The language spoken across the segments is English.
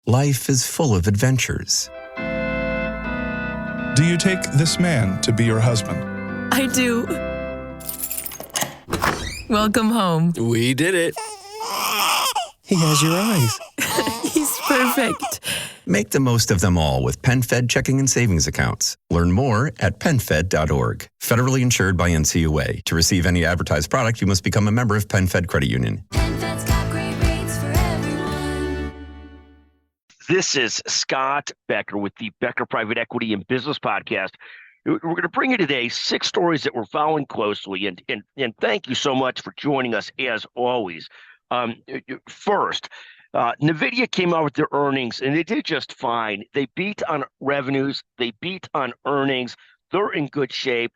life is full of adventures. Do you take this man to be your husband? I do. Welcome home. We did it. He has your eyes. He's perfect. Make the most of them all with PenFed checking and savings accounts. Learn more at PenFed.org. Federally insured by NCUA. To receive any advertised product, you must become a member of PenFed Credit Union. PenFed's got great rates for everyone. This is Scott Becker with the Becker Private Equity and Business Podcast. We're going to bring you today 6 stories that we're following closely, and thank you so much for joining us as always. First, NVIDIA came out with their earnings, and they did just fine. They beat on revenues. They beat on earnings. They're in good shape.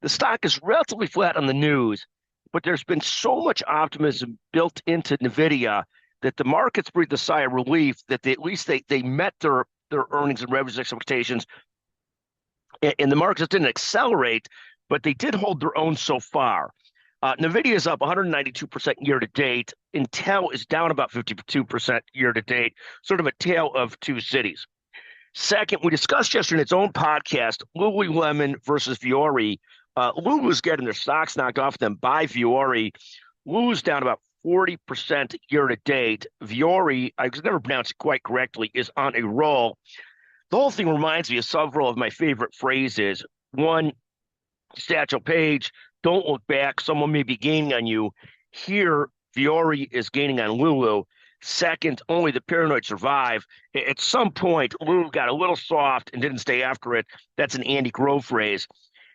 The stock is relatively flat on the news, but there's been so much optimism built into NVIDIA that the markets breathed a sigh of relief that at least they met their earnings and revenues expectations. And the markets didn't accelerate, but they did hold their own so far. NVIDIA is up 192% year to date. Intel is down about 52% year to date, sort of a tale of two cities. Second, we discussed yesterday in its own podcast, Lululemon versus Vuori. Lulu's getting their stocks knocked off them by Vuori. Lulu's down about 40% year to date. Vuori, I can never pronounce it quite correctly, is on a roll. The whole thing reminds me of several of my favorite phrases. One, Satchel Paige, don't look back. Someone may be gaining on you. Here, Vuori is gaining on Lulu. Second, only the paranoid survive. At some point, Lulu got a little soft and didn't stay after it. That's an Andy Grove phrase.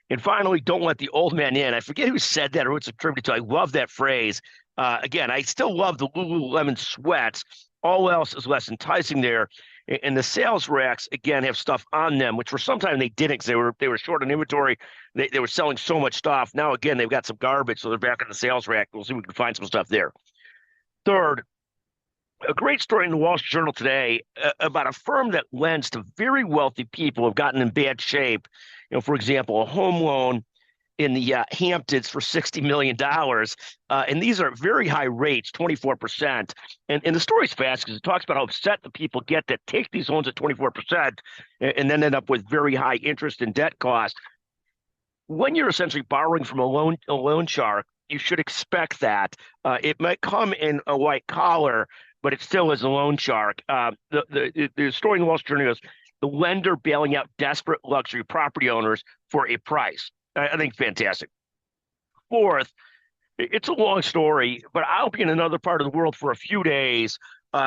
And finally, don't let the old man in. I forget who said that or who it's attributed to. I love that phrase. Again, I still love the Lululemon sweats. All else is less enticing there. And the sales racks, again, have stuff on them, which for some time they didn't because they were short on inventory. They were selling so much stuff. Now, again, they've got some garbage, so they're back on the sales rack. We'll see if we can find some stuff there. Third, a great story in the Wall Street Journal today about a firm that lends to very wealthy people who have gotten in bad shape. For example, a home loan in the Hamptons for $60 million. And these are very high rates, 24%. And the story's fast because it talks about how upset the people get that take these loans at 24% and then end up with very high interest and debt costs. When you're essentially borrowing from a loan shark, you should expect that. It might come in a white collar, but it still is a loan shark. The story in the Wall Street Journal goes, the lender bailing out desperate luxury property owners for a price. I think fantastic. Fourth, it's a long story, but I'll be in another part of the world for a few days.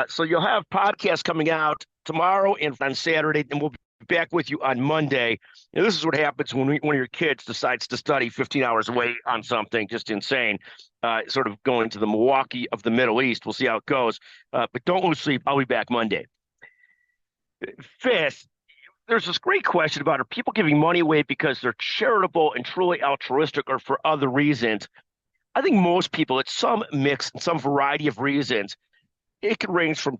So you'll have podcasts coming out tomorrow and on Saturday, and we'll be back with you on Monday. And this is what happens when one of your kids decides to study 15 hours away on something, just insane, sort of going to the Milwaukee of the Middle East. We'll see how it goes. But don't lose sleep. I'll be back Monday. Fifth, there's this great question about are people giving money away because they're charitable and truly altruistic or for other reasons? I think most people, it's some mix and some variety of reasons. It can range from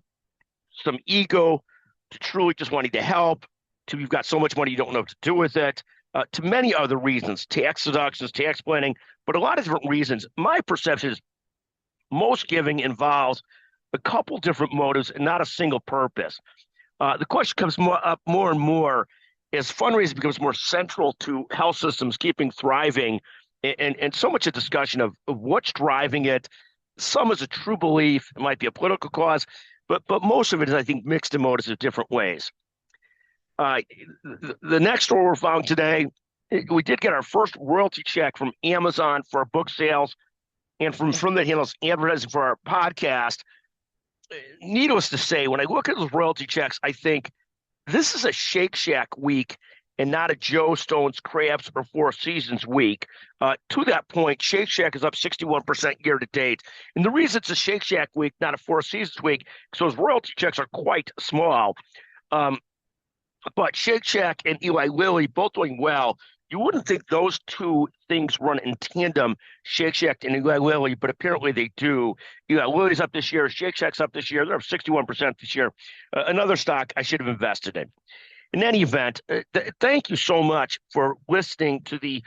some ego to truly just wanting to help to you've got so much money you don't know what to do with it, to many other reasons, tax deductions, tax planning, but a lot of different reasons. My perception is most giving involves a couple different motives and not a single purpose. The question comes up more and more as fundraising becomes more central to health systems keeping thriving, and so much a discussion of what's driving it. Some is a true belief, it might be a political cause, but most of it is, I think, mixed in motives in different ways. The next story we're following today, we did get our first royalty check from Amazon for our book sales and from that handles advertising for our podcast. Needless to say, when I look at those royalty checks, I think this is a Shake Shack week and not a Joe Stone's Crabs or Four Seasons week. To that point, Shake Shack is up 61% year to date. And the reason it's a Shake Shack week, not a Four Seasons week, because those royalty checks are quite small. But Shake Shack and Eli Lilly both doing well. You wouldn't think those two things run in tandem, Shake Shack and Eli Lilly, but apparently they do. Eli Lilly's up this year, Shake Shack's up this year. They're up 61% this year. Another stock I should have invested in. In any event, thank you so much for listening to the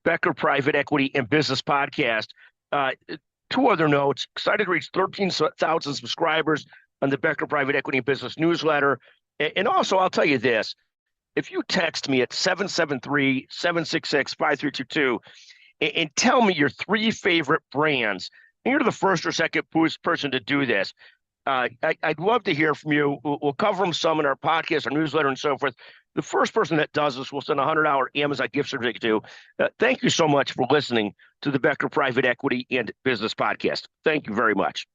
Becker Private Equity and Business Podcast. Two other notes. Excited to reach 13,000 subscribers. on the Becker Private Equity and Business newsletter. And also, I'll tell you this. If you text me at 773-766-5322 and tell me your 3 favorite brands, and you're the first or second person to do this, I'd love to hear from you. We'll cover them some in our podcast, our newsletter, and so forth. The first person that does this, we'll send a $100 Amazon gift certificate to. Thank you so much for listening to the Becker Private Equity and Business Podcast. Thank you very much.